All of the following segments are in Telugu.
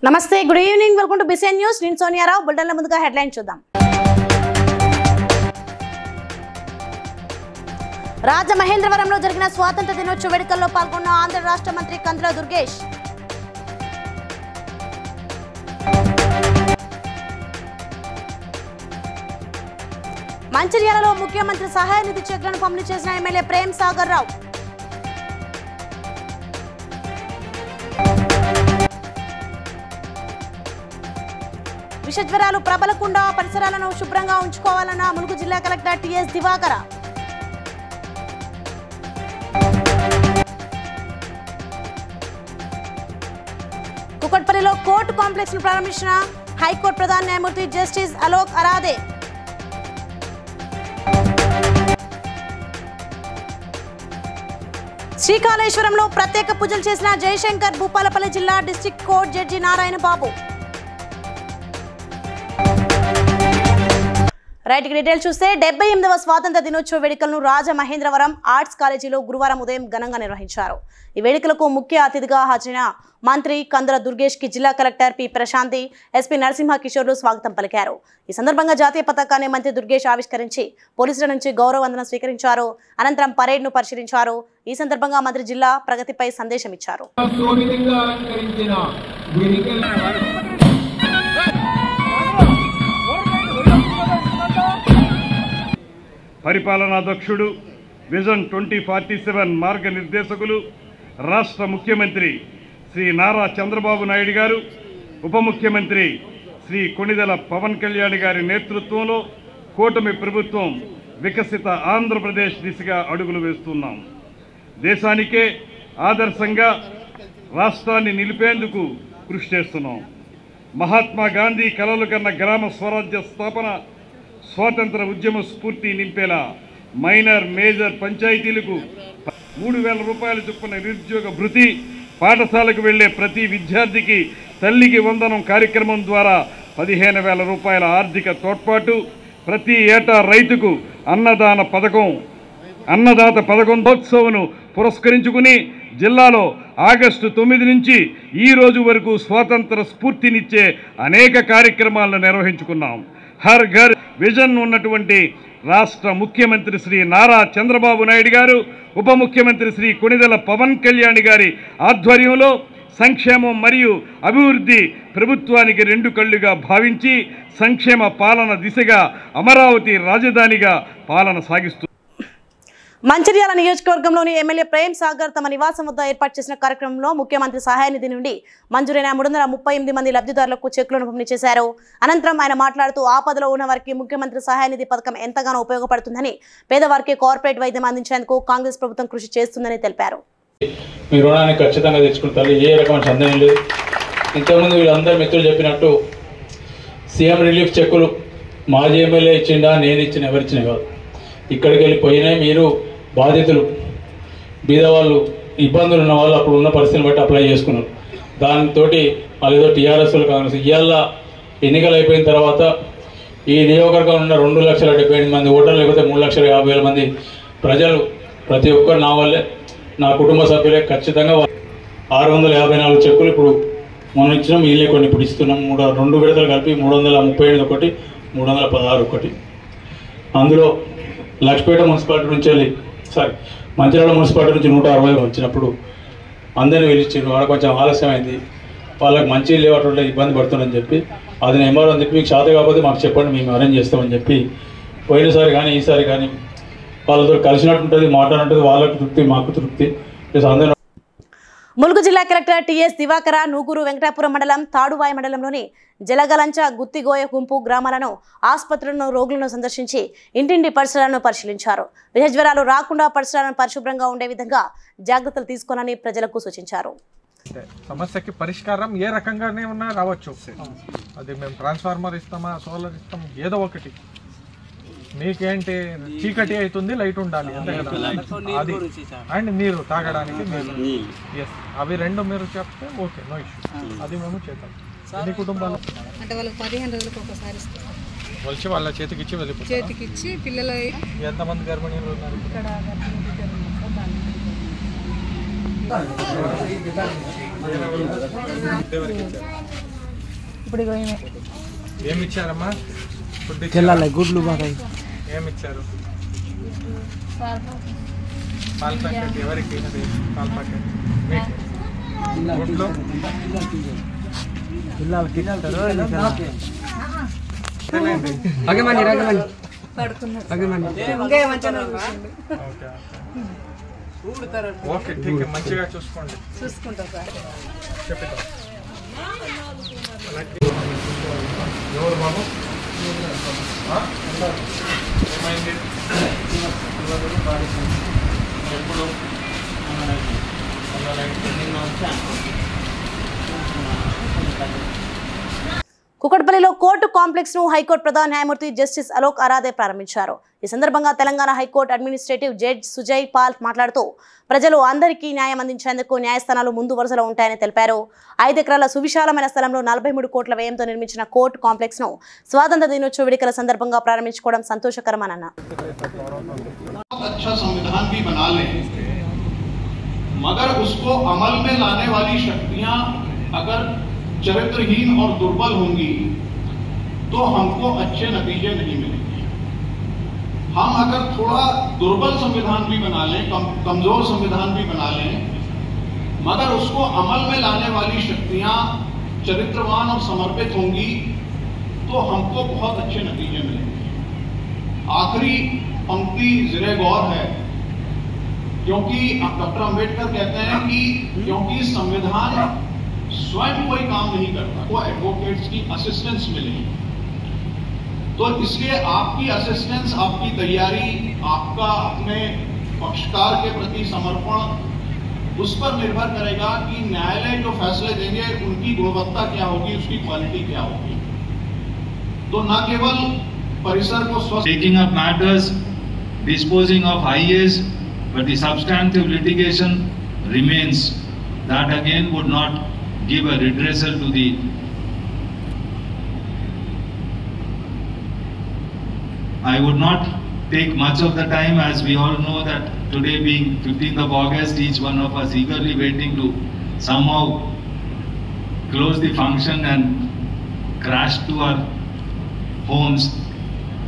నమస్తే, good evening, welcome to BCN news. నేను సోనియారావు. బులెటిన్ల ముందుగా హెడ్లైన్ చూద్దాం. రాజమహేంద్రవరంలో జరిగిన స్వాతంత్ర దినోత్సవ వేడుకల్లో పాల్గొన్న ఆంధ్ర రాష్ట్ర మంత్రి కందుల దుర్గేష్. మంచిర్యాలలో ముఖ్యమంత్రి సహాయ నిధి చెక్లను పంపిణీ చేసిన ఎమ్మెల్యే ప్రేమ్ సాగర్ రావు. విషజ్వరాలు ప్రబలకుండా పరిసరాలను శుభ్రంగా ఉంచుకోవాలన్న ములుగు జిల్లా కలెక్టర్ టిఎస్ దివాకర. కుకట్పల్లిలో కోర్టు కాంప్లెక్స్ ను ప్రారంభించిన హైకోర్టు ప్రధాన న్యాయమూర్తి జస్టిస్ అలోక్ అరాదే. శ్రీకాళేశ్వరంలో ప్రత్యేక పూజలు చేసిన జయశంకర్. భూపాలపల్లి జిల్లా డిస్ట్రిక్ట్ కోర్టు జడ్జి నారాయణ బాబు. రైట్ డీటెయిల్స్ చూస్తే 78వ స్వాతంత్ర దినోత్సవ వేడుకలను రాజమహేంద్రవరం ఆర్ట్స్ కాలేజీలో గురువారం ఉదయం ఘనంగా నిర్వహించారు. ఈ వేడుకలకు ముఖ్య అతిథిగా హాజరైన మంత్రి కందుల దుర్గేష్ కి జిల్లా collector P Prashanti, SP Narasimha కిషోర్లు స్వాగతం పలికారు. ఈ సందర్భంగా జాతీయ పతాకాన్ని మంత్రి దుర్గేష్ ఆవిష్కరించి పోలీసుల నుంచి గౌరవ వందనం స్వీకరించారు. అనంతరం పరేడ్ ను పరిశీలించారు. ఈ సందర్భంగా మంత్రి జిల్లా ప్రగతిపై సందేశం ఇచ్చారు. పరిపాలనాధ్యక్షుడు, విజన్ 2047 మార్గనిర్దేశకులు, రాష్ట్ర ముఖ్యమంత్రి శ్రీ నారా చంద్రబాబు నాయుడు గారు, ఉప ముఖ్యమంత్రి శ్రీ కొణిదెల పవన్ కళ్యాణ్ గారి నేతృత్వంలో కూటమి ప్రభుత్వం వికసిత ఆంధ్రప్రదేశ్ దిశగా అడుగులు వేస్తున్నాం. దేశానికే ఆదర్శంగా రాష్ట్రాన్ని నిలిపేందుకు కృషి చేస్తున్నాం. మహాత్మా గాంధీ కలలు కన్న గ్రామ స్వరాజ్య స్థాపన, స్వాతంత్ర ఉద్యమ స్ఫూర్తి నింపేలా మైనర్, మేజర్ పంచాయతీలకు 3,000 రూపాయలు చొప్పున నిరుద్యోగ భృతి, పాఠశాలకు వెళ్లే ప్రతి విద్యార్థికి తల్లికి వందనం కార్యక్రమం ద్వారా 15,000 రూపాయల ఆర్థిక తోడ్పాటు, ప్రతి ఏటా రైతుకు అన్నదాత పథకంతోత్సవను పురస్కరించుకుని జిల్లాలో ఆగస్టు 9 నుంచి ఈ రోజు వరకు స్వాతంత్ర స్ఫూర్తినిచ్చే అనేక కార్యక్రమాలను నిర్వహించుకున్నాం. హర్ ఘర్ విజన్ ఉన్నటువంటి రాష్ట్ర ముఖ్యమంత్రి శ్రీ నారా చంద్రబాబు నాయుడు గారు, ఉప ముఖ్యమంత్రి శ్రీ కొణిదెల పవన్ కళ్యాణ్ గారి ఆధ్వర్యంలో సంక్షేమం మరియు అభివృద్ధి ప్రభుత్వానికి 2 కళ్ళుగా భావించి సంక్షేమ పాలన దిశగా అమరావతి రాజధానిగా పాలన సాగిస్తుంది. మంచిర్యాల నియోజకవర్గంలోని ఎమ్మెల్యే ప్రేమ్ సాగర్ తమ నివాసం వద్ద ఏర్పాటు చేసిన కార్యక్రమంలో ముఖ్యమంత్రి సహాయ నిధి నుండి మంజూరైన 338 మంది లబ్ధిదారులకు చెక్కులను పంపిణీ చేశారు. అనంతరం ఆయన మాట్లాడుతూ ఆపదలో ఉన్న వారికి ముఖ్యమంత్రి సహాయ నిధి పథకం ఎంతగానో ఉపయోగపడుతుందని, పేదవారికి కార్పొరేట్ వైద్యం అందించేందుకు కాంగ్రెస్ ప్రభుత్వం కృషి చేస్తుందని తెలిపారు. మీ రుణాన్ని ఖచ్చితంగా తెచ్చుకుంటారు, ఏ రకమైన సందేహం లేదు. ఇంతకుముందు వీళ్ళందరూ మిత్రులు చెప్పినట్టు సీఎం రిలీఫ్ చెక్కులు మాజీ ఎమ్మెల్యే ఇచ్చిండా, నేను ఇచ్చిన, ఎవరిచ్చినా కాదు. ఇక్కడికి వెళ్ళిపోయినాయి. మీరు బాధితులు, బీదవాళ్ళు, ఇబ్బందులు ఉన్న వాళ్ళు అప్పుడు ఉన్న పరిస్థితిని బట్టి అప్లై చేసుకున్నారు. దానితో వాళ్ళు ఏదో టీఆర్ఎస్లు, కాంగ్రెస్ ఇవాళ ఎన్నికలు అయిపోయిన తర్వాత ఈ నియోజకవర్గంలో ఉన్న 2,78,000 మంది ఓటర్లు, లేకపోతే 3,50,000 మంది ప్రజలు, ప్రతి ఒక్కరు నా వల్లే, నా కుటుంబ సభ్యులే ఖచ్చితంగా 654 చెక్కులు ఇప్పుడు మనం ఇచ్చినాం. వీళ్ళే కొన్ని ఇప్పుడు ఇస్తున్నాం. 2 విడతలు కలిపి 338 ఒకటి, 316 ఒకటి. అందులో లక్ష్మీపేట మున్సిపాలిటీ నుంచి మంచిర్యాల మున్సిపాలిటీ నుంచి 160 వచ్చినప్పుడు అందరినీ పిలిచిండ్రు. వాళ్ళకి కొంచెం ఆలస్యమైంది, వాళ్ళకి మంచి లేవటువంటి ఇబ్బంది పడుతుందని చెప్పి అది నెంబర్ అని చెప్పి మీకు శాత కాకపోతే మాకు చెప్పండి, మేము అరేంజ్ చేస్తామని చెప్పి పోయినసారి కానీ ఈసారి కానీ వాళ్ళతో కలిసినట్టు ఉంటుంది, మాట్లాడినట్టు, వాళ్ళకు తృప్తి, మాకు తృప్తి. ప్లస్ అందరూ. ములుగు జిల్లా కలెక్టర్ టిఎస్ దివాకర నూగూరు వెంకటాపురం మండలం తాడువాయి మండలంలోని జలగలంచ, గుత్తిగోయ గుంపు గ్రామాలను, ఆసుపత్రులను, రోగులను సందర్శించి ఇంటింటి పరిసరాలను పరిశీలించారు. విషజ్వరాలు రాకుండా పరిసరాలను పరిశుభ్రంగా ఉండే విధంగా జాగ్రత్తలు తీసుకోవాలని ప్రజలకు సూచించారు. సమస్యకి పరిష్కారం ఏ రకంగానే ఉన్నా రావచ్చు. అది మేము ట్రాన్స్ఫార్మర్ ఇస్తామా, సోలార్ ఇస్తాం, ఏదో ఒకటి. మీకేంటి చీకటి అవుతుంది, లైట్ ఉండాలి అంతే కదా. అది అండ్ నీరు తాగడానికి నీరు, ఎస్, అవి 2 మీరు చెప్తే ఓకే, నో ఇష్యూ, అది మేము చేద్దాం. ఎన్ని కుటుంబాలు అంటే వాళ్ళకి 15 రోజులకు ఒకసారి ఇస్తాం. వచ్చి వాళ్ళ చేతికిచ్చి వెళ్ళిపోతారు. చేతికిచ్చి పిల్లలు ఎంతమంది గర్భిణీలు ఉన్నారు ఇక్కడ? ఇప్పుడు ఏమి ఇచ్చారమ్మా? ఫుడ్ గుడ్లు బాగా ఏమి ఇచ్చారు? పాల ప్యాకెట్ ఎవరికి? అది పాల ప్యాకెట్ మీకు గుడ్లు పిల్లలకి ఓకే ఠీక్ మంచిగా చూసుకోండి. చూసుకుంటా సార్. చెప్తాం. ఎవరు బాబు? ఏమైంది? ఎప్పుడు? కుకట్పల్లిలో కోర్టు కాంప్లెక్స్ ను హైకోర్టు ప్రధాన న్యాయమూర్తి జస్టిస్ అలోక్ అరాధే ప్రారంభించారు. ఈ సందర్భంగా Telangana high court administrative judge Sujoy Paul మాట్లాడుతూ ప్రజలు అందరికీ న్యాయం అందించేందుకు న్యాయస్థానాలు ముందు వరుసలో ఉంటాయని తెలిపారు. 5 ఎకరాల సువిశాలమైన స్థలంలో 43 కోట్ల వ్యయంతో నిర్మించిన కోర్టు కాంప్లెక్స్ ను స్వాతంత్ర దినోత్సవ వేడుకల సందర్భంగా ప్రారంభించుకోవడం సంతోషకరమని मगर उसको अमल में लाने वाली शक्तियां अगर चरित्रहीन और दुर्बल होंगी तो हमको अच्छे नतीजे नहीं मिलेंगे। हम अगर थोड़ा दुर्बल संविधान भी बना लें, कमजोर संविधान भी बना लें, मगर उसको अमल में लाने वाली शक्तियां चरित्रवान और समर्पित होंगी तो हमको बहुत अच्छे नतीजे मिलेंगे। आखिरी पंक्ति ज़िरे गौर है, क्योंकि डॉक्टर अंबेडकर कहते हैं कि क्योंकि संविधान स्वयं कोई काम नहीं करता, वो एडवोकेट्स की असिस्टेंस मिलेगी। तो इसलिए आपकी असिस्टेंस, आपकी तैयारी, आपका अपने पक्षकार के प्रति समर्पण उस पर निर्भर करेगा कि न्यायालय जो फैसले देंगे उनकी गुणवत्ता क्या होगी, उसकी क्वालिटी क्या होगी। तो न केवल परिसर को स्वस्थ taking up matters, disposing of IAs, but the substantive litigation remains. That again would not give a redressal to the I would not take much of the time, as we all know that today being 15th of August, each one of us eagerly waiting to somehow close the function and crash to our homes.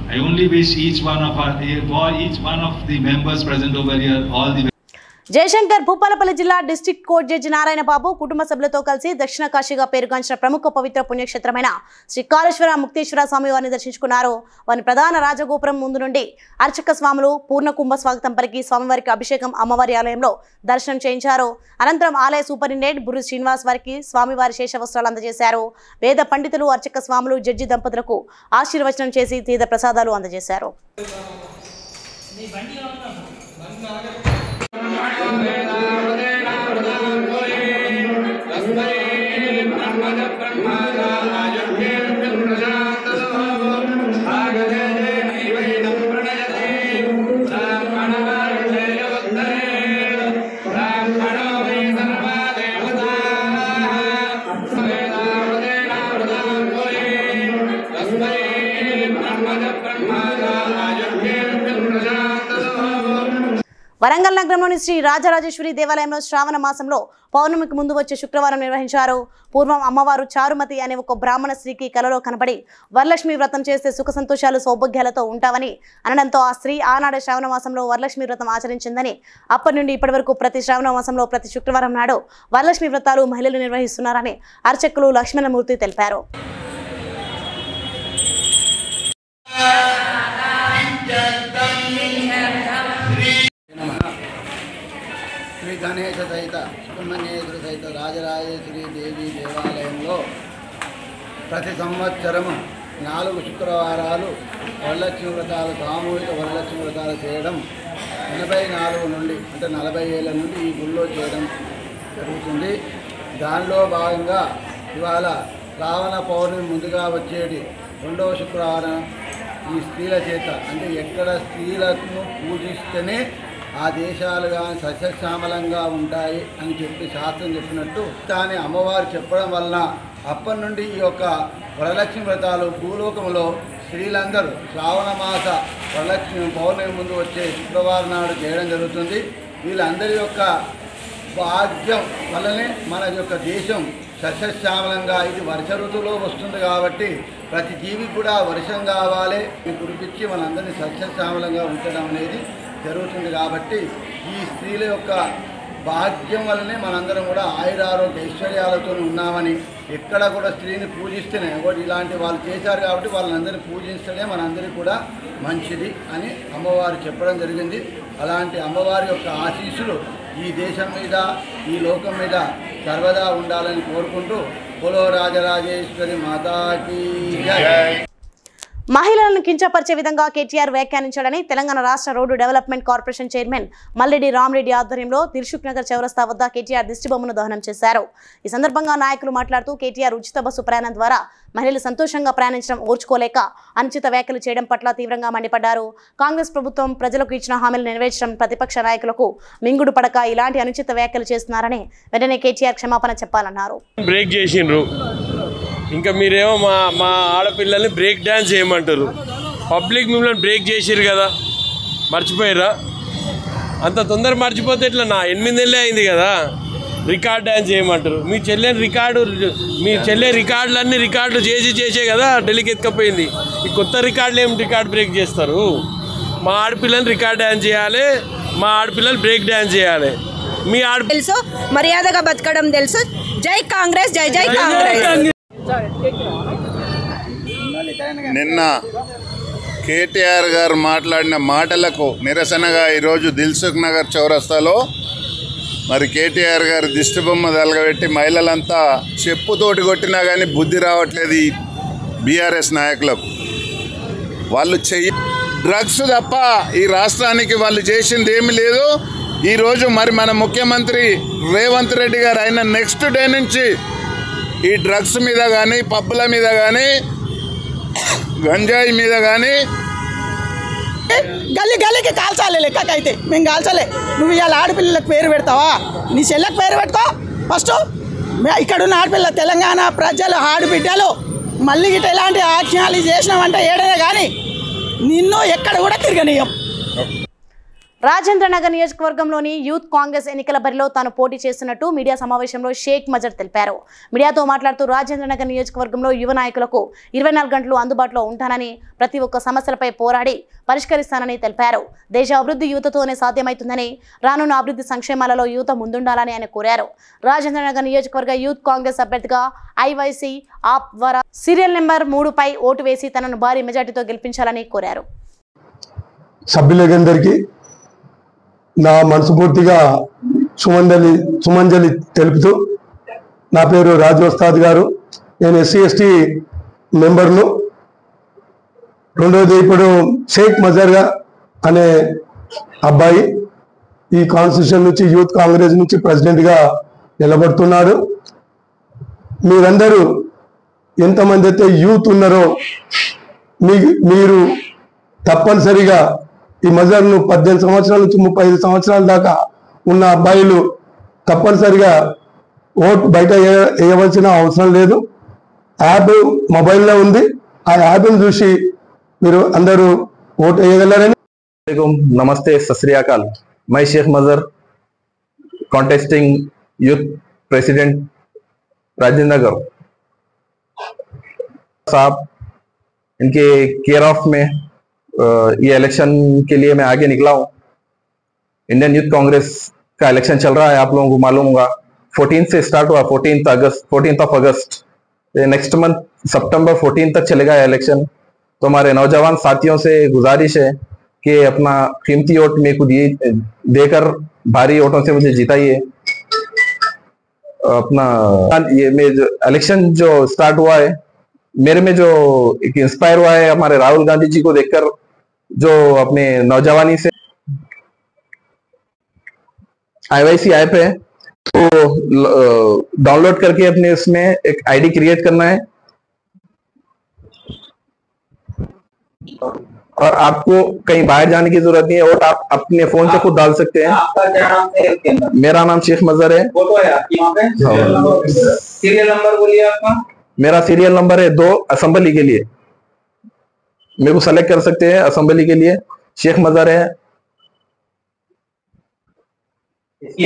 I only wish each one of the members present over here all the Jayashankar Bhupalpally జిల్లా డిస్ట్రిక్ట్ కోర్టు జడ్జి నారాయణ బాబు కుటుంబ సభ్యులతో కలిసి దక్షిణ కాశీగా పేరుగాంచిన ప్రముఖ పవిత్ర పుణ్యక్షేత్రమైన శ్రీ కాళేశ్వర ముక్తేశ్వర స్వామి వారిని దర్శించుకున్నారు. వారి ప్రధాన రాజగోపురం ముందు నుండి అర్చక స్వాములు పూర్ణ కుంభ స్వాగతం పలికి స్వామివారికి అభిషేకం అమ్మవారి ఆలయంలో దర్శనం చేయించారు. అనంతరం ఆలయ సూపరింటెండెంట్ బుర్రి శ్రీనివాస్ వారికి స్వామివారి శేష వస్త్రాలు అందజేశారు. వేద పండితులు అర్చక స్వాములు జడ్జి దంపతులకు ఆశీర్వచనం చేసి తీర్థ ప్రసాదాలు అందజేశారు. వరంగల్ నగరంలోని శ్రీ రాజరాజేశ్వరి దేవాలయంలో శ్రావణ మాసంలో పౌర్ణమికి ముందు వచ్చే శుక్రవారం నిర్వహించారు. పూర్వం అమ్మవారు చారుమతి అనే ఒక బ్రాహ్మణ స్త్రీకి కలలో కనబడి వరలక్ష్మి వ్రతం చేస్తే సుఖ సంతోషాలు సౌభాగ్యాలతో ఉంటావని అనడంతో ఆ స్త్రీ ఆనాడు శ్రావణ మాసంలో వరలక్ష్మి వ్రతం ఆచరించిందని అప్పటి నుండి ఇప్పటి వరకు ప్రతి శ్రావణ మాసంలో ప్రతి శుక్రవారం నాడు వరలక్ష్మి వ్రతాలు మహిళలు నిర్వహిస్తున్నారని అర్చకులు లక్ష్మణమూర్తి తెలిపారు. శ్రీ గణేశ సహిత సుబ్రహ్మణ్యేశ్వర సహిత రాజరాజేశ్వరి దేవి దేవాలయంలో ప్రతి సంవత్సరము 4 శుక్రవారాలు వరలక్ష్మి వ్రతాలు, సామూహిక వరలక్ష్మి వ్రతాలు చేయడం 84 నుండి అంటే 40 ఏళ్ళ నుండి ఈ గుళ్ళో చేయడం జరుగుతుంది. దానిలో భాగంగా ఇవాళ శ్రావణ పౌర్ణమి ముందుగా వచ్చేటి 2వ శుక్రవారం ఈ స్త్రీల చేత అంటే ఎక్కడ స్త్రీలను పూజిస్తేనే ఆ దేశాలు కానీ సస్యశ్యామలంగా ఉంటాయి అని చెప్పి శాస్త్రం చెప్పినట్టు కానీ అమ్మవారు చెప్పడం వలన అప్పటి నుండి ఈ యొక్క వరలక్ష్మి వ్రతాలు భూలోకంలో స్త్రీలందరూ శ్రావణ మాస వరలక్ష్మి పౌర్ణమి ముందు వచ్చే శుక్రవారం నాడు చేయడం జరుగుతుంది. వీళ్ళందరి యొక్క భాగ్యం వల్లనే మన యొక్క దేశం సస్యశ్యామలంగా ఇది వర్ష ఋతువులో వస్తుంది కాబట్టి ప్రతి జీవికి కూడా వర్షం కావాలి ఇది కురిపించి మనందరినీ సస్యశ్యామలంగా ఉంచడం అనేది జరుగుతుంది కాబట్టి ఈ స్త్రీల యొక్క భాగ్యం వల్లనే మనందరం కూడా ఆయురారోగ్య ఐశ్వర్యాలతో ఉన్నామని ఎక్కడ కూడా స్త్రీని పూజిస్తేనే ఒకటి ఇలాంటి వాళ్ళు చేశారు కాబట్టి వాళ్ళందరినీ పూజిస్తేనే మనందరికీ కూడా మంచిది అని అమ్మవారు చెప్పడం జరిగింది. అలాంటి అమ్మవారి యొక్క ఆశీస్సులు ఈ దేశం మీద ఈ లోకం మీద సర్వదా ఉండాలని కోరుకుంటూ బోలో రాజరాజేశ్వరి మాతాకి జై. మహిళలను కించపరిచే విధంగా కేటీఆర్ వ్యాఖ్యానించాడని తెలంగాణ రాష్ట్ర road development corporation chairman Malreddy Ramreddy ఆధ్వర్యంలో దిల్సుఖ్ నగర్ చౌరస్తా వద్ద కేటీఆర్ దిష్టిబొమ్మను దహనం చేశారు. ఈ సందర్భంగా నాయకులు మాట్లాడుతూ కేటీఆర్ ఉచిత బస్సు ప్రయాణం ద్వారా మహిళలు సంతోషంగా ప్రయాణించడం ఓర్చుకోలేక అనుచిత వ్యాఖ్యలు చేయడం పట్ల తీవ్రంగా మండిపడ్డారు. కాంగ్రెస్ ప్రభుత్వం ప్రజలకు ఇచ్చిన హామీలు నెరవేర్చడం ప్రతిపక్ష నాయకులకు మింగుడు పడక ఇలాంటి అనుచిత వ్యాఖ్యలు చేస్తున్నారని వెంటనే కేటీఆర్ క్షమాపణ చెప్పాలన్నారు. బ్రేక్ చేసిండ్రు, ఇంకా మీరేమో మా ఆడపిల్లల్ని బ్రేక్ డ్యాన్స్ చేయమంటారు. పబ్లిక్ మిమ్మల్ని బ్రేక్ చేసిరు కదా, మర్చిపోయారా? అంత తొందర మర్చిపోతే ఇట్లా 8 నెలలే అయింది కదా. రికార్డ్ డ్యాన్స్ చేయమంటారు. మీ చెల్లె రికార్డులన్నీ రికార్డులు చేసే కదా ఢిల్లీకి ఎత్తుకపోయింది. ఈ కొత్త రికార్డులు ఏం రికార్డ్ బ్రేక్ చేస్తారు? మా ఆడపిల్లలు రికార్డ్ డ్యాన్స్ చేయాలి, మా ఆడపిల్లలు బ్రేక్ డ్యాన్స్ చేయాలి. మీ తెలుసు మర్యాదగా బతకడం తెలుసు. జై కాంగ్రెస్, జై జై కాంగ్రెస్. నిన్న కేటీఆర్ గారు మాట్లాడిన మాటలకు నిరసనగా ఈరోజు దిల్సుఖ్ నగర్ చౌరస్తాలో మరి కేటీఆర్ గారు దిష్టిబొమ్మ తలగబెట్టి మహిళలంతా చెప్పుతోటి కొట్టినా కానీ బుద్ధి రావట్లేదు ఈ బీఆర్ఎస్ నాయకులకు. వాళ్ళు డ్రగ్స్ తప్ప ఈ రాష్ట్రానికి వాళ్ళు చేసింది ఏమీ లేదు. ఈరోజు మరి మన ముఖ్యమంత్రి రేవంత్ రెడ్డి గారు అయిన నెక్స్ట్ డే నుంచి ఈ డ్రగ్స్ మీద కానీ పబ్బుల మీద కానీ గంజాయి మీద కానీ గల్లీ గల్లీకి కాల్చాలి. లెక్కకైతే మేము కాల్చలే. నువ్వు ఇవాళ ఆడపిల్లలకు పేరు పెడతావా? నీ చెల్లెకి పేరు పెట్టుకో ఫస్ట్. ఇక్కడున్న ఆడపిల్ల తెలంగాణ ప్రజలు ఆడబిడ్డలు మళ్ళీ గిట్ట ఇలాంటి ఆఖ్యాలు చేసినామంటే ఏడనే కానీ నిన్ను ఎక్కడ కూడా తిరగనీయం. రాజేంద్రనగర్ నియోజకవర్గంలోని యూత్ కాంగ్రెస్ ఎన్నికల బరిలో తాను పోటీ చేస్తున్నట్టు మీడియా సమావేశంలో షేక్ మజర్ తెలిపారు. మీడియాతో మాట్లాడుతూ రాజేంద్రనగర్ నియోజకవర్గంలో యువ నాయకులకు 24 గంటలు అందుబాటులో ఉంటానని, ప్రతి ఒక్క సమస్యలపై పోరాడి పరిష్కరిస్తానని తెలిపారు. దేశ అభివృద్ధి యువతతోనే సాధ్యమవుతుందని, రానున్న అభివృద్ధి సంక్షేమాలలో యువత ముందుండాలని ఆయన కోరారు. రాజేంద్రనగర్ నియోజకవర్గ యూత్ కాంగ్రెస్ అభ్యర్థిగా ఐవైసీ ఆప్ ద్వారా సీరియల్ నెంబర్ 3పై ఓటు వేసి తనను భారీ మెజార్టీతో గెలిపించాలని కోరారు. సభ్యులందరికీ నా మనస్ఫూర్తిగా సుమంజలి తెలుపుతూ, నా పేరు రాజు వస్తాద్ గారు. నేను SC/ST మెంబర్ను. రెండోది ఇప్పుడు షేక్ మజర్గా అనే అబ్బాయి ఈ కాన్స్టిట్యూషన్ నుంచి యూత్ కాంగ్రెస్ నుంచి ప్రెసిడెంట్గా నిలబడుతున్నాడు. మీరందరూ ఎంతమంది అయితే యూత్ ఉన్నారో మీరు తప్పనిసరిగా ఈ మజర్ను 18 సంవత్సరాల నుంచి 35 సంవత్సరాల దాకా ఉన్న అబ్బాయిలు తప్పనిసరిగా ఓట్ బయట వేయవలసిన అవసరం లేదు. యాప్ మొబైల్లో ఉంది. ఆ యాప్ని చూసి మీరు అందరూ ఓట్ వేయగలరని. नमस्ते, सत श्री अकाल। मैं शेख मजर, contesting youth president Rajendra Nagar साहब, इनके केयर ऑफ में ये इलेक्शन के लिए मैं आगे निकला हूँ। इंडियन यूथ कांग्रेस का इलेक्शन चल रहा है, आप लोगों को मालूम होगा। 14 से स्टार्ट हुआ, 14th of August, next month सितंबर 14 तक चलेगा इलेक्शन। तो हमारे नौजवान साथियों से गुजारिश है कि अपना कीमती वोट मेरे को देकर भारी वोटों से मुझे जिताइए। अपना ये में जो इलेक्शन जो स्टार्ट हुआ है, मेरे में जो एक इंस्पायर हुआ है हमारे राहुल गांधी जी को देखकर, जो अपने नौजवानी से IYC ऐप है तो डाउनलोड करके अपने उसमें एक आईडी क्रिएट करना है और आपको कहीं बाहर जाने की जरूरत नहीं है। वोट आप अपने फोन से खुद डाल सकते हैं। आपका क्या नाम है? मेरा नाम शेख मजर है। फोटो है आपकी वहाँ पे? सीरियल नंबर बोलिए आपका। मेरा सीरियल नंबर है 2 असेंबली के लिए, मेरे को सेलेक्ट कर सकते हैं असेंबली के लिए। शेख मजर है।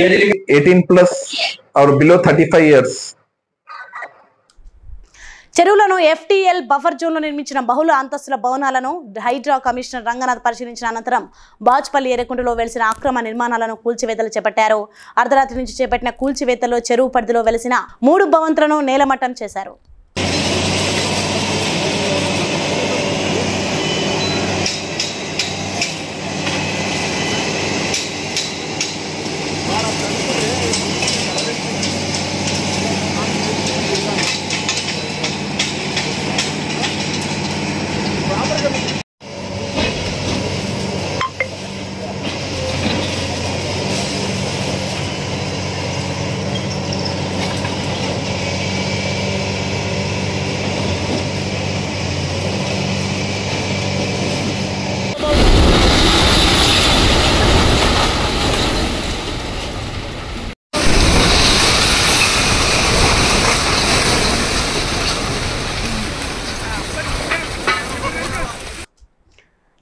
18+ और below 35 years. చెరువులను FTL బఫర్ జోన్లో నిర్మించిన బహుళ అంతస్తుల భవనాలను హైడ్రా కమిషనర్ రంగనాథ్ పరిశీలించిన అనంతరం బాజ్పల్లి ఎర్రకుంటలో వెలిసిన అక్రమ నిర్మాణాలను కూల్చివేతలు చేపట్టారు. అర్ధరాత్రి నుంచి చేపట్టిన కూల్చివేతల్లో చెరువు పరిధిలో వెలిసిన 3 భవంతులను నేలమట్టం చేశారు.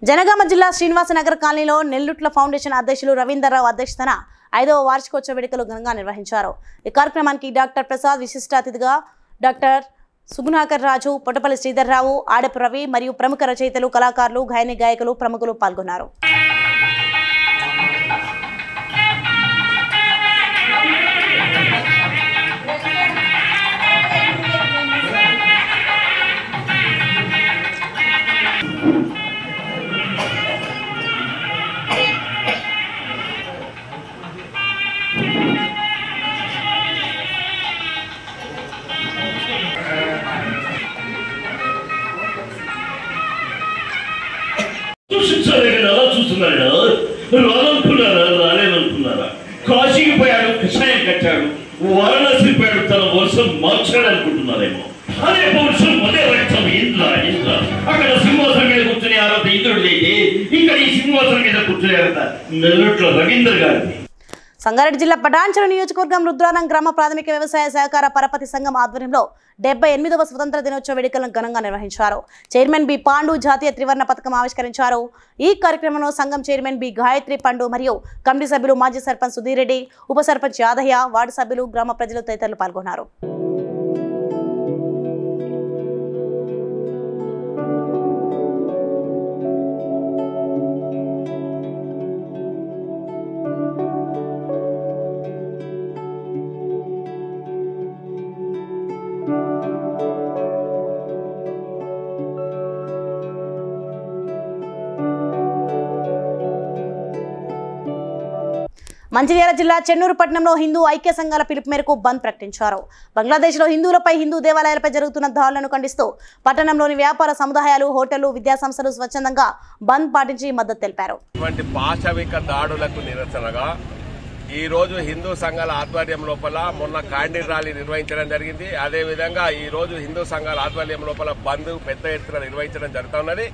జనగామ జిల్లా శ్రీనివాసనగర్ కాలనీలో నెల్లుట్ల ఫౌండేషన్ అధ్యక్షులు రవీందర్రావు అధ్యక్షతన 5వ వార్షికోత్సవ వేడుకలు ఘనంగా నిర్వహించారు. ఈ కార్యక్రమానికి డాక్టర్ ప్రసాద్ విశిష్ట అతిథిగా, డాక్టర్ సుగుణాకర్ రాజు, పొట్టపల్లి శ్రీధర్రావు, ఆడపు రవి మరియు ప్రముఖ రచయితలు, కళాకారులు, గాయని గాయకులు ప్రముఖులు పాల్గొన్నారు. అలా చూస్తున్నారా? రాదనుకున్నారా? రాలేదనుకున్నారా? కాశీకి పోయాడు, కషాయం కట్టాడు, వారణాసి పోయాడు, తన వర్షం మార్చాడు అనుకుంటున్నారేమో. అదే పౌరుషం, అదే రక్తం. ఇంద్ర ఇంద్ర అక్కడ సింహాసనం మీద కూర్చునే అర్హత ఇంద్రుడిది అయితే ఇక్కడ ఈ సింహాసనం మీద కూర్చునే అర్హత నెల్లూట్ల రవీందర్ గారిని. సంగారెడ్డి జిల్లా పటాన్చెరు నియోజకవర్గం రుద్రారం గ్రామ ప్రాథమిక వ్యవసాయ సహకార పరపతి సంఘం ఆధ్వర్యంలో 78వ స్వతంత్ర దినోత్సవ వేడుకలను ఘనంగా నిర్వహించారు. చైర్మన్ బి పాండు జాతీయ త్రివర్ణ పథకం ఆవిష్కరించారు. ఈ కార్యక్రమంలో సంఘం చైర్మన్ బి గాయత్రి పండు మరియు కమిటీ సభ్యులు మాజీ సర్పంచ్ సుధీర్ రెడ్డి, ఉప సర్పంచ్ యాదయ్య, వార్డు సభ్యులు, గ్రామ ప్రజలు తదితరులు పాల్గొన్నారు. మంచిర్యాల జిల్లా చెన్నూరు పట్టణంలో హిందూ ఐక్య సంఘాల పిలుపు మేరకు బంద్ ప్రకటించారు. బంగ్లాదేశ్లో హిందువులపై, హిందూ దేవాలయాలపై జరుగుతున్న దాడులను ఖండిస్తూ పట్టణంలోని వ్యాపార సముదాయాలు, హోటళ్లు, విద్యాసంస్థలు స్వచ్ఛందంగా బంద్ పాటించి మద్దతు తెలిపారు. పాశవిక దాడులకు నిరసనగా ఈ రోజు హిందూ సంఘాల ఆధ్వర్యం లోపల మొన్న క్యాండిల్ ర్యాలీ నిర్వహించడం జరిగింది. అదేవిధంగా ఈ రోజు హిందూ సంఘాల ఆధ్వర్యం లోపల బంద్ పెద్ద ఎత్తున నిర్వహించడం జరుగుతున్నది.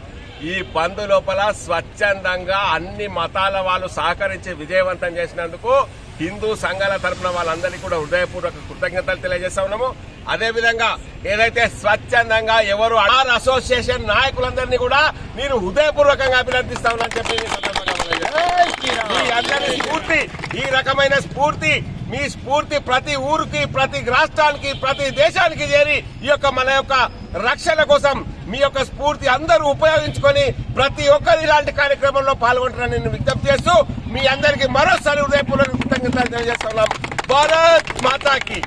ఈ బంద్ లోపల స్వచ్ఛందంగా అన్ని మతాల వాళ్ళు సహకరించి విజయవంతం చేసినందుకు హిందూ సంఘాల తరఫున వాళ్ళందరికీ కూడా హృదయపూర్వక కృతజ్ఞతలు తెలియజేస్తా ఉన్నాము. అదేవిధంగా ఏదైతే స్వచ్ఛందంగా ఎవరు అసోసియేషన్ నాయకులందరినీ కూడా నేను హృదయపూర్వకంగా అభినందిస్తా ఉన్నానని చెప్పి మీ అందరి స్ఫూర్తి, ఈ రకమైన స్ఫూర్తి, మీ స్ఫూర్తి ప్రతి ఊరికి, ప్రతి రాష్ట్రానికి, ప్రతి దేశానికి చేరి ఈ యొక్క మన యొక్క రక్షణ కోసం మీ యొక్క స్ఫూర్తి అందరూ ఉపయోగించుకొని ప్రతి ఒక్కరు ఇలాంటి కార్యక్రమంలో పాల్గొంటారని నేను విజ్ఞప్తి చేస్తూ మీ అందరికీ మరోసారి హృదయపూర్వక కృతజ్ఞతలు తెలియజేస్తున్నాం. భారత్ మాతాకి.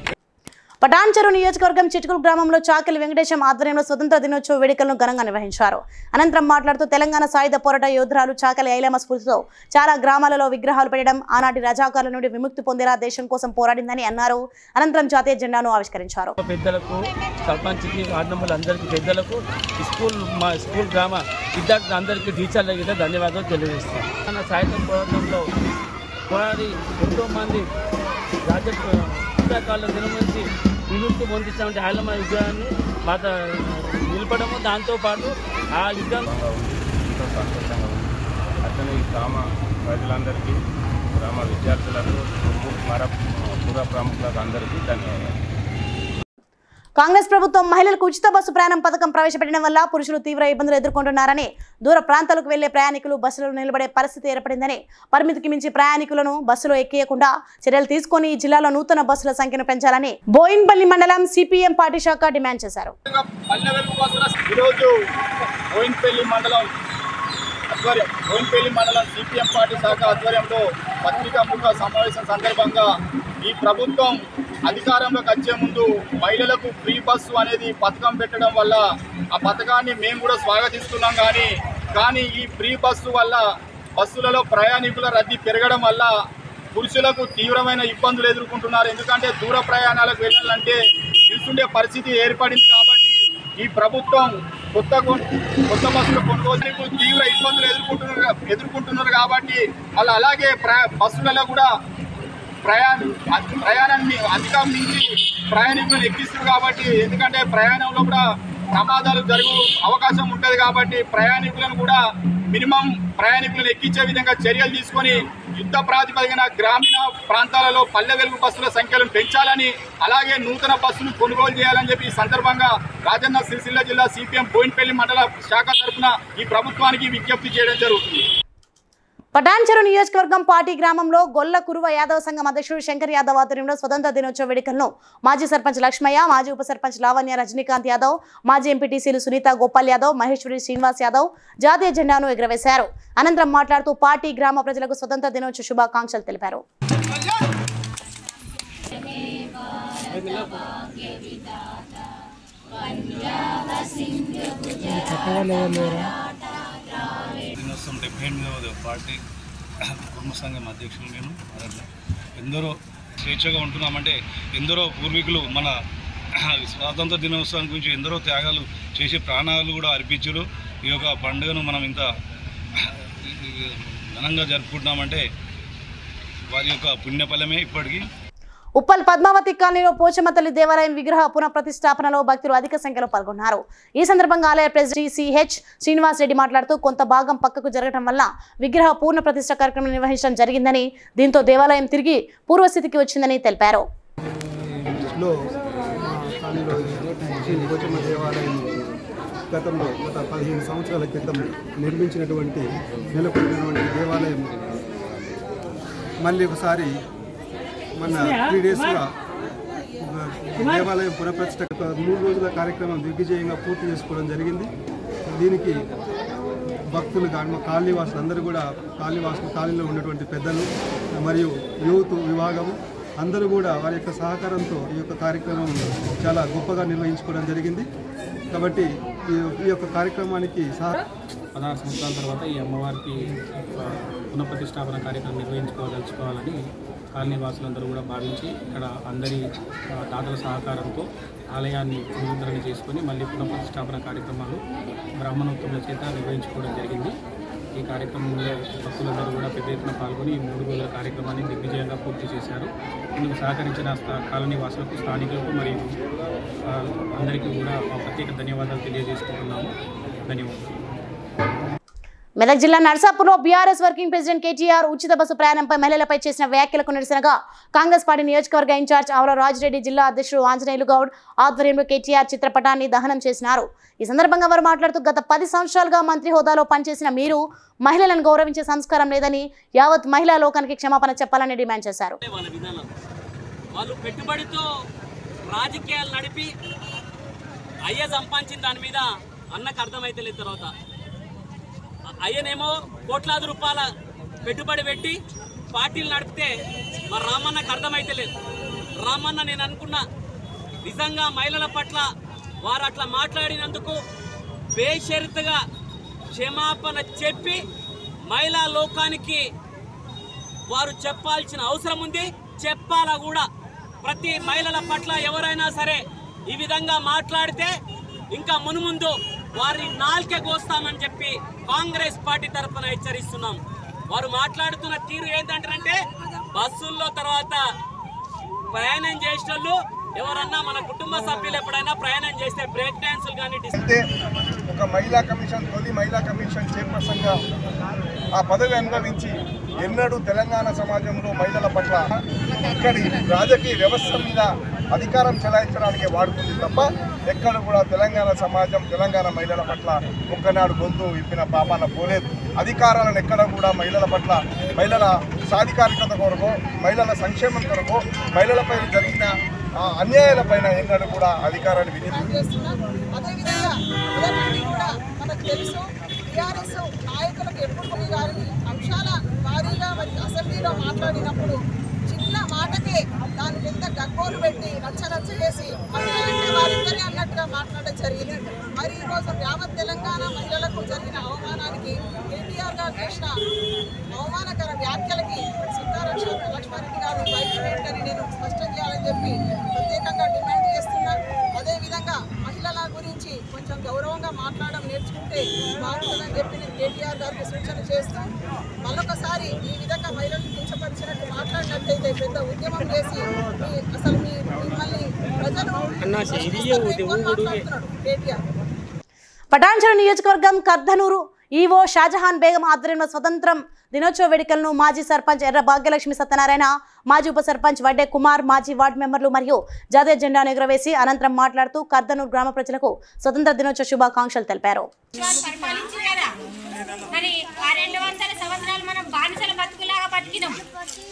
పటాన్చెరు నియోజకవర్గం చిట్కుల్ గ్రామంలో చాకలి వెంకటేశం ఆధ్వర్యంలో స్వతంత్ర దినోత్సవ వేడుకలను ఘనంగా నిర్వహించారు. అనంతరం మాట్లాడుతూ తెలంగాణ సాయుధ పోరాట యోధురాలు చాకలి ఐలమ్మ స్ఫూర్తితో చాలా గ్రామాలలో విగ్రహాలు పెట్టడం, ఆనాటి రజాకారుల నుండి విముక్తి పొందేలా దేశం కోసం పోరాడిందని అన్నారు. అనంతరం జాతీయ జెండాను ఆవిష్కరించారు. పెద్దలకు, సర్పంచ్కి, వార్డుమెంబర్లందరికీ, పెద్దలకు, స్కూల్ గ్రామ విద్యార్థులందరికీ, టీచర్లకి ధన్యవాదాలు తెలియజేస్తాం. మన సాయుధ పోరాటంలో పోరాడి ఎంతోమంది రజాకారుల దినం నుంచి విముక్తి పొందించామంటే ఐలమ్మ విగ్రహాన్ని మాత నిలపడము, దాంతోపాటు ఆ యుద్ధం సంతోషంగా ఉంది. అతని గ్రామ ప్రజలందరికీ, గ్రామ విద్యార్థులకు, పుర ప్రముఖులకు అందరికీ ధన్యవాదాలు. కాంగ్రెస్ ప్రభుత్వం మహిళలకు ఉచిత బస్సు ప్రయాణం పథకం ప్రవేశపెట్టడం వల్ల పురుషులు తీవ్ర ఇబ్బందులు ఎదుర్కొంటున్నారని, దూర ప్రాంతాలకు వెళ్లే ప్రయాణికులు బస్సులో నిలబడే పరిస్థితి ఏర్పడిందని, పరిమితికి మించి ప్రయాణికులను బస్సులో ఎక్కియకుండా చర్యలు తీసుకొని ఈ జిల్లాలో నూతన బస్సుల సంఖ్యను పెంచాలని బోయిన్పల్లి మండలం సిపిఎం పార్టీ శాఖ డిమాండ్ చేశారు. బోయిన్పల్లి మండలం సిపిఎం పార్టీ శాఖ ఆధ్వర్యంలో పత్రికా ముఖ సమావేశం సందర్భంగా ఈ ప్రభుత్వం అధికారంలోకి వచ్చే ముందు మహిళలకు ఫ్రీ బస్సు అనేది పథకం పెట్టడం వల్ల ఆ పథకాన్ని మేము కూడా స్వాగతిస్తున్నాం. కానీ ఈ ఫ్రీ బస్సు వల్ల బస్సులలో ప్రయాణికుల రద్దీ పెరగడం వల్ల పురుషులకు తీవ్రమైన ఇబ్బందులు ఎదుర్కొంటున్నారు. ఎందుకంటే దూర ప్రయాణాలకు వెళ్ళాలంటే నిల్చుండే పరిస్థితి ఏర్పడింది. కాబట్టి ఈ ప్రభుత్వం కొత్త బస్సుల కొనుగోలుకు తీవ్ర ఇబ్బందులు ఎదుర్కొంటున్నారు. కాబట్టి మళ్ళీ అలాగే బస్సులలో కూడా ప్రయాణాన్ని అధిగమించి ప్రయాణికులను ఎక్కిస్తారు. కాబట్టి ఎందుకంటే ప్రయాణంలో కూడా ప్రమాదాలు జరుగు అవకాశం ఉంటుంది. కాబట్టి ప్రయాణికులను కూడా మినిమం ప్రయాణికులను ఎక్కించే విధంగా చర్యలు తీసుకొని యుద్ధ ప్రాతిపదికన గ్రామీణ ప్రాంతాలలో పల్లె వెలుగు బస్సుల సంఖ్యలను పెంచాలని, అలాగే నూతన బస్సులు కొనుగోలు చేయాలని చెప్పి ఈ సందర్భంగా రాజన్న సిరిసిల్ల జిల్లా సిపిఎం బోయిన్పల్లి మండల శాఖ తరఫున ఈ ప్రభుత్వానికి విజ్ఞప్తి చేయడం జరుగుతుంది. పటాన్చెరు నియోజకవర్గం పార్టీ గ్రామంలో గొల్ల కురువ యాదవ సంఘం అధ్యక్షుడు శంకర్ యాదవ్ ఆధ్వర్యంలో స్వతంత్ర దినోత్సవ వేడుకలను మాజీ సర్పంచ్ లక్ష్మయ్య, మాజీ ఉప సర్పంచ్ లావణ్య రజనీకాంత్ యాదవ్, మాజీ ఎంపీటీసీలు సునీత గోపాల్ యాదవ్, మహేశ్వరి శ్రీనివాస్ యాదవ్ జాతీయ జెండాను ఎగురవేశారు. అనంతరం మాట్లాడుతూ పార్టీ గ్రామ ప్రజలకు స్వతంత్ర దినోత్సవ శుభాకాంక్షలు తెలిపారు. దినోత్సవం 78వ పార్టీ కుటుంబ సంఘం అధ్యక్షులు నేను ఎందరో స్వేచ్ఛగా ఉంటున్నామంటే ఎందరో పూర్వీకులు మన స్వాతంత్ర దినోత్సవం గురించి ఎందరో త్యాగాలు చేసి ప్రాణాలు కూడా అర్పించారు. ఈ యొక్క పండుగను మనం ఇంత ఘనంగా జరుపుకుంటున్నామంటే వారి యొక్క పుణ్యఫలమే. ఇప్పటికీ ఉప్పల్ పద్మావతి కాలనీలో పోచమ్మ తల్లి దేవాలయం విగ్రహ పునఃప్రతిష్టాపనలో భక్తులు అధిక సంఖ్యలో పాల్గొన్నారు. ఈ సందర్భంగా ఆలయ ప్రెసిడెంట్ సిహెచ్ శ్రీనివాస్ రెడ్డి మాట్లాడుతూ కొంత భాగం పక్కకు జరగడం వల్ల విగ్రహ పూర్ణ ప్రతిష్ఠ కార్యక్రమం నిర్వహించడం జరిగిందని, దీంతో దేవాలయం తిరిగి పూర్వస్థితికి వచ్చిందని తెలిపారు. గతంలో గత 15 సంవత్సరాల క్రితం నిర్మించినటువంటి నెలకొల్పినటువంటి దేవాలయం మళ్ళీ ఒకసారి మన 3 డేస్గా దేవాలయం పునఃప్రతిష్ఠ 3 రోజుల కార్యక్రమం దిగ్విజయంగా పూర్తి చేసుకోవడం జరిగింది. దీనికి భక్తులు కానీ కాలనీవాసులు అందరూ కూడా కాలనీలో ఉన్నటువంటి పెద్దలు మరియు యూత్ విభాగం అందరూ కూడా వారి యొక్క సహకారంతో ఈ యొక్క కార్యక్రమం చాలా గొప్పగా నిర్వహించుకోవడం జరిగింది. కాబట్టి ఈ యొక్క కార్యక్రమానికి 16 సంవత్సరాల తర్వాత ఈ అమ్మవారికి పునఃప్రతిష్టాపన కార్యక్రమం నిర్వహించుకోవాలని కాలనీ వాసులందరూ కూడా భావించి ఇక్కడ అందరి దాతల సహకారంతో ఆలయాన్ని పునరుద్ధరణ చేసుకొని మళ్ళీ పునఃప్రతిష్టాపన కార్యక్రమాలు బ్రాహ్మణోత్తముల చేత నిర్వహించుకోవడం జరిగింది. ఈ కార్యక్రమంలో భక్తులందరూ కూడా పెద్ద ఎత్తున పాల్గొని ఈ 3 రోజుల కార్యక్రమాన్ని దిగ్విజయంగా పూర్తి చేశారు. ఇందుకు సహకరించిన కాలనీ వాసులకు, స్థానికులకు మరియు అందరికీ కూడా ప్రత్యేక ధన్యవాదాలు తెలియజేసుకుంటున్నాము. ధన్యవాదాలు. మెదక్ జిల్లా నర్సాపూర్లో బీఆర్ఎస్ వర్కింగ్ ప్రెసిడెంట్ కేటీఆర్ ఉచిత బస్సు ప్రయాణంపై మహిళలపై చేసిన వ్యాఖ్యలకు నిరసనగా కాంగ్రెస్ పార్టీ నియోజకవర్గ ఇన్ఛార్జ్ ఆవల రాజిరెడ్డి, జిల్లా అధ్యక్షుడు ఆంజనేయులు గౌడ్ ఆధ్వర్యంలో కేటీఆర్ చిత్రపటాన్ని దహనం చేసినారు. ఈ సందర్భంగా వారు మాట్లాడుతూ గత 10 సంవత్సరాలుగా మంత్రి హోదాలో పనిచేసిన మీరు మహిళలను గౌరవించే సంస్కారం లేదని, యావత్ మహిళా లోకానికి క్షమాపణ చెప్పాలని డిమాండ్ చేశారు. వాళ్ళు పెట్టుబడితో రాజకీయాలు నడిపి అయ్య సంపాదించిన దాని మీద అన్నకు అర్థమైతే లేదు. తర్వాత అయ్యనేమో కోట్లాది రూపాయల పెట్టుబడి పెట్టి పార్టీలు నడిపితే మరి రామన్నకు అర్థమైతే లేదు. రామన్న నేను అనుకున్నా నిజంగా మహిళల పట్ల వారు అట్లా మాట్లాడినందుకు బేషరతుగా క్షమాపణ చెప్పి మహిళా లోకానికి వారు చెప్పాల్సిన అవసరం ఉంది. చెప్పాలా కూడా. ప్రతి మహిళల పట్ల ఎవరైనా సరే ఈ విధంగా మాట్లాడితే ఇంకా మునుముందు వారిని నాల్కే కోస్తామని చెప్పి కాంగ్రెస్ పార్టీ తరఫున హెచ్చరిస్తున్నాం. వారు మాట్లాడుతున్న తీరు ఏంటంటే బస్సుల్లో తర్వాత ప్రయాణం చేసేటోళ్ళు ఎవరన్నా మన కుటుంబ సభ్యులు ఎప్పుడైనా ప్రయాణం చేస్తే బ్రేక్ డాన్సులు కానీ ఒక మహిళా కమిషన్, తొలి మహిళా కమిషన్ చైర్పర్సన్గా ఆ పదవి అనుభవించి ఎన్నడూ తెలంగాణ సమాజంలో మహిళల పట్ల ఇక్కడి రాజకీయ వ్యవస్థ మీద అధికారం చెలాయించడానికి వాడుతుంది తప్ప ఎక్కడ కూడా తెలంగాణ సమాజం తెలంగాణ మహిళల పట్ల ఒక్కనాడు గొంతు విప్పిన పాపాన పోలేదు. అధికారాలను ఎక్కడ కూడా మహిళల పట్ల మహిళల సాధికారికత కొరకు మహిళల సంక్షేమం కొరకు మహిళలపై జరిగిన అన్యాయాలపైన ఎన్నడూ కూడా అధికారాన్ని అదేవిధంగా మనకు తెలుసు టీఆర్ఎస్ నాయకులకు ఎప్పుడు గారి అంశాల వారీగా మరి అసెంబ్లీలో మాట్లాడినప్పుడు చిన్న మాటకే దాని పెద్ద గగ్గోలు పెట్టి రచ్చ చేసి మహిళలంటే వారిద్దరే అన్నట్టుగా మాట్లాడడం జరిగింది. మరి ఈరోజు యావత్ తెలంగాణ మహిళలకు జరిగిన అవమానానికి కేటీఆర్ గారు చేసిన అవమానకర వ్యాఖ్యలకి లక్ష్మారెడ్డి గారు బయట వెంటనే నేను స్పష్టం చేయాలని చెప్పి ప్రత్యేకంగా డిమాండ్ చేస్తున్నా. అదేవిధంగా మహిళల గురించి కొంచెం గౌరవంగా మాట్లాడడం నేర్చుకుంటే బాగుంటుందని చెప్పి నేను కేటీఆర్ గారికి సూచన చేస్తూ మరొకసారి ఈ విధంగా మహిళలను కించపరిచినట్టు మాట్లాడినట్టయితే పెద్ద ఉద్యమం చేసి అసలు మిమ్మల్ని ప్రజలు మాట్లాడుతున్నాడు కేటీఆర్. పటాన్చెరు నియోజకవర్గం కర్ధనూరు ఈవో షాజహాన్ బేగం ఆధ్వర్యంలో స్వతంత్రం దినోత్సవ వేడుకలను మాజీ సర్పంచ్ ఎర్ర భాగ్యలక్ష్మి సత్యనారాయణ, మాజీ ఉప సర్పంచ్ వడ్డే కుమార్, మాజీ వార్డు మెంబర్లు మరియు జాతీయ జెండాను ఎగురవేసి అనంతరం మాట్లాడుతూ కర్ధనూరు గ్రామ ప్రజలకు స్వతంత్ర దినోత్సవ శుభాకాంక్షలు తెలిపారు. మరి ఆ 200 సంవత్సరాలు మనం బానిసల బతుకులాగా బతికినాం,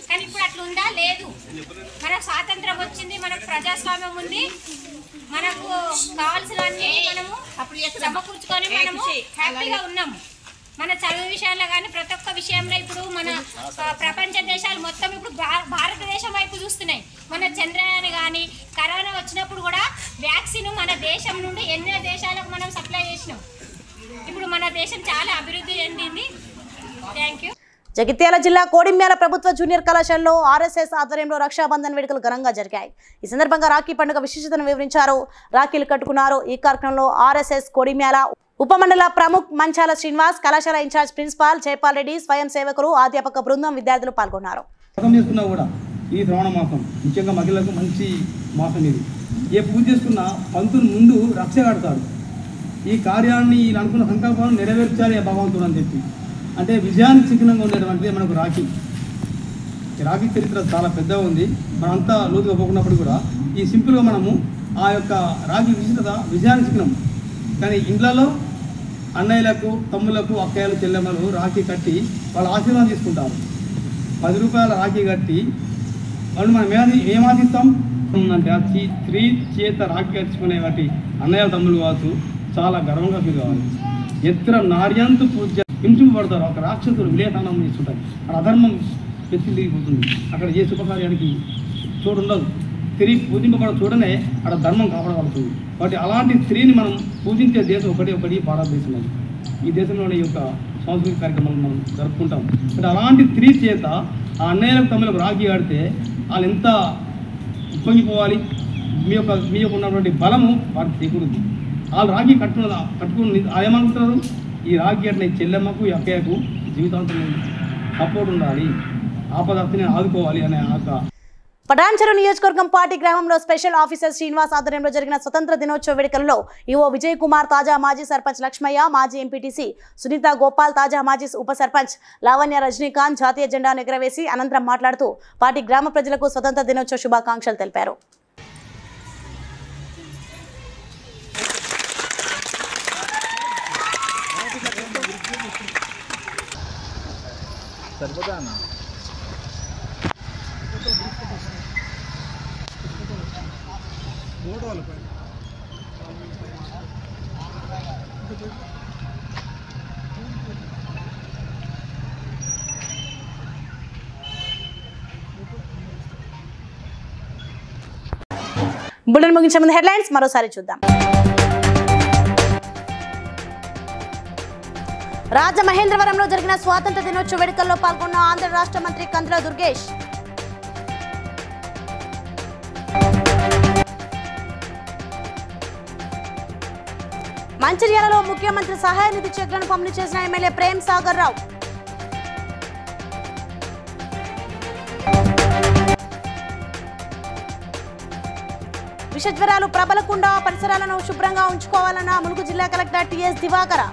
కానీ ఇప్పుడు అట్లా ఉందా? లేదు. మనకు స్వాతంత్రం వచ్చింది, మనకు ప్రజాస్వామ్యం ఉంది, మనకు కావాల్సినవన్నీ మనము సమకూర్చుకొని మనము హ్యాపీగా ఉన్నాము. మన చదువు విషయాల్లో కానీ ప్రతి ఒక్క విషయంలో ఇప్పుడు మన ప్రపంచ దేశాలు మొత్తం ఇప్పుడు భారతదేశం వైపు చూస్తున్నాయి. మన చంద్రయాన్ కానీ కరోనా వచ్చినప్పుడు కూడా వ్యాక్సిన్ మన దేశం నుండి ఎన్నో దేశాలకు మనం సప్లై చేసినాం. ఇప్పుడు మన దేశం చాలా అభివృద్ధి చెందింది. Thank you. జగిత్యాల జిల్లా కోడిమ్యాల ప్రభుత్వ జూనియర్ కళాశాలలో ఆర్ఎస్ఎస్ ఆధ్వర్యంలో రక్షాబంధన్ వేడుకలు ఘనంగా జరిగాయి. ఈ సందర్భంగా రాఖీ పండుగ విశిష్టతను వివరించారు, రాఖీలు కట్టుకున్నారు. ఈ కార్యక్రమంలో ఆర్ఎస్ఎస్ కోడిమ్యాల ఉపమండల ప్రముఖ్ మంచాల శ్రీనివాస్, కళాశాల ఇన్ఛార్జ్ ప్రిన్సిపాల్ జైపాల్ రెడ్డి, స్వయం సేవకులు, అధ్యాపక బృందం, విద్యార్థులు పాల్గొన్నారు. ఈ శ్రావణ మాసం ముఖ్యంగా మహిళలకు మంచి మాసం ఇది. ఏ పూజ చేసుకున్నా పంతులు ముందు రక్ష కడతాడు. ఈ కార్యాన్ని ఇలా అనుకున్న సంకల్పాలను నెరవేర్చాలి భగవంతుడు అని చెప్పి, అంటే విజయానికి చిహ్నంగా ఉండేటువంటిది మనకు రాఖీ. ఈ రాఖీ చరిత్ర చాలా పెద్దగా ఉంది, మనంతా లోతుగా పోకున్నప్పుడు కూడా ఈ సింపుల్గా మనము ఆ యొక్క రాఖీ విశిష్టత విజయానికి చిహ్నం. కానీ ఇండ్లలో అన్నయ్యలకు, తమ్ములకు, అక్కయ్యలు, చెల్లెమ్మలు రాఖీ కట్టి వాళ్ళ ఆశీర్వాదం తీసుకుంటారు. 10 రూపాయల రాఖీ కట్టి వాళ్ళు మనం ఏం ఆశిస్తాం అంటే ఆ స్త్రీ చేత రాఖీ కట్టుకునే వాటి అన్నయ్య తమ్ములు కావచ్చు చాలా గర్వంగా ఫీల్ కావాలి. ఎత్ర నార్యంతు పూజ హింసింపబడతారు. ఒక రాక్షసుడు విలేతానం చేస్తుంటారు, అక్కడ అధర్మం పెరిగిపోతుంది. అక్కడ ఏ శుభకార్యానికి చోటు ఉండదు. స్త్రీ పూజింపబడ చూడనే అక్కడ ధర్మం కాపాడబడుతుంది. కాబట్టి అలాంటి స్త్రీని మనం పూజించే దేశం ఒకటి భారతదేశం. అది ఈ దేశంలోని యొక్క సాంస్కృతిక కార్యక్రమాలు మనం జరుపుకుంటాం. అంటే అలాంటి స్త్రీ చేత ఆ అన్నయ్యలకు తమ్ములకు రాఖీ ఆడితే వాళ్ళు ఎంత ఉప్పొంగిపోవాలి. మీ యొక్క ఉన్నటువంటి బలము వారికి చేకూరుద్ది. వాళ్ళు రాఖీ కట్టుకుని ఏమనుకుంటారు, ఈ రాఖీ అట్లా చెల్లెమ్మకు, అక్కయ్యకు జీవితాంతం సపోర్ట్ ఉండాలి, ఆపదత్తిని ఆదుకోవాలి అనే పటాన్చెరు నియోజకవర్గం పార్టీ గ్రామంలో స్పెషల్ ఆఫీసర్ శ్రీనివాస్ ఆధ్వర్యంలో జరిగిన స్వతంత్ర దినోత్సవ వేడుకల్లో ఈవో విజయ్ కుమార్, తాజా మాజీ సర్పంచ్ లక్ష్మయ్య, మాజీ ఎంపీటీసీ సునీత గోపాల్, తాజా మాజీ ఉప సర్పంచ్ లావణ్య రజనీకాంత్ జాతీయ జెండాను ఎగురవేసి అనంతరం మాట్లాడుతూ పార్టీ గ్రామ ప్రజలకు స్వతంత్ర దినోత్సవ శుభాకాంక్షలు తెలిపారు. బులెటిన్ ముగించే ముందు హెడ్లైన్స్ మరోసారి చూద్దాం. రాజమహేంద్రవరంలో జరిగిన స్వాతంత్ర దినోత్సవ వేడుకల్లో పాల్గొన్న ఆంధ్ర రాష్ట్ర మంత్రి కందుల దుర్గేష్. మంచిర్యాలలో ముఖ్యమంత్రి సహాయ నిధి చెక్లను పంపిణీ చేసిన ఎమ్మెల్యే ప్రేమ్ సాగర్ రావు. విషజ్వరాలు ప్రబలకుండా పరిసరాలను శుభ్రంగా ఉంచుకోవాలన్న ములుగు జిల్లా కలెక్టర్ టిఎస్ దివాకర.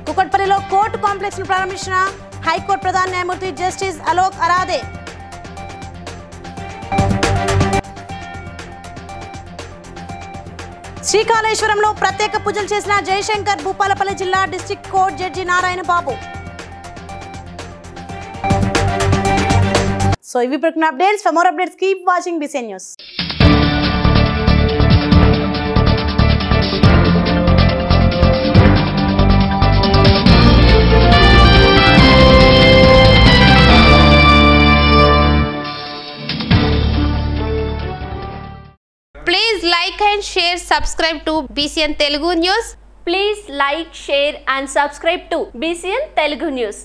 కుకట్పల్లిలో కోర్టు కాంప్లెక్స్ ను ప్రారంభించిన హైకోర్టు ప్రధాన న్యాయమూర్తి జస్టిస్ అలోక్ అరాదే. శ్రీకాళేశ్వరంలో ప్రత్యేక పూజలు చేసిన జయశంకర్. భూపాలపల్లి జిల్లా district court judge Narayana Babu. So if you prefer updates, for more updates keep watching BCN News. Please like and share, subscribe to BCN Telugu News. Please like, share and subscribe to BCN Telugu News.